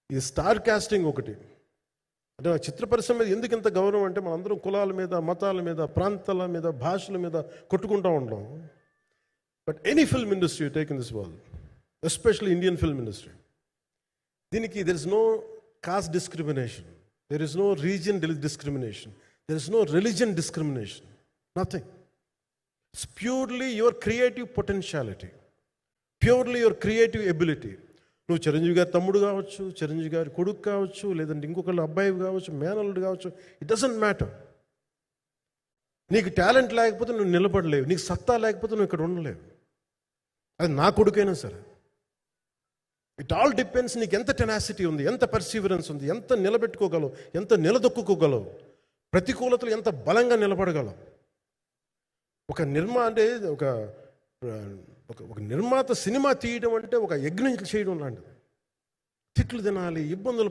ఇది star casting ఒకటి. అంటే చిత్ర పరిశ్రమ మీద ఎందుకు ఇంత గౌరవం అంటే మనందరం కులాల మీద, మతాల మీద, ప్రాంతాల మీద, భాషల మీద కొట్టుకుంటూ ఉంటాం. But any film industry you take in this world, especially Indian film industry, దీనికి there is no caste discrimination, there is no region discrimination, there is no religion discrimination, nothing. It's purely your creative potentiality, purely your creative ability. నువ్వు చిరంజీవి గారి తమ్ముడు కావచ్చు, చిరంజీవి గారి కొడుకు కావచ్చు, లేదంటే ఇంకొకళ్ళు అబ్బాయి కావచ్చు, మేనల్లుడు కావచ్చు, ఇట్ డజంట్ మ్యాటర్. నీకు టాలెంట్ లేకపోతే నువ్వు నిలబడలేవు, నీకు సత్తా లేకపోతే నువ్వు ఇక్కడ ఉండలేవు. అది నా కొడుకైనా సరే. ఇట్ ఆల్ డిపెండ్స్ నీకు ఎంత టెనాసిటీ ఉంది, ఎంత పర్సీవరెన్స్ ఉంది, ఎంత నిలబెట్టుకోగలవు, ఎంత నిలదొక్కుకోగలవు, ప్రతికూలతలు ఎంత బలంగా నిలబడగలవు. ఒక నిర్మాత సినిమా తీయడం అంటే ఒక యజ్ఞం చేయడం లాంటిది. తిట్లు తినాలి, ఇబ్బందులు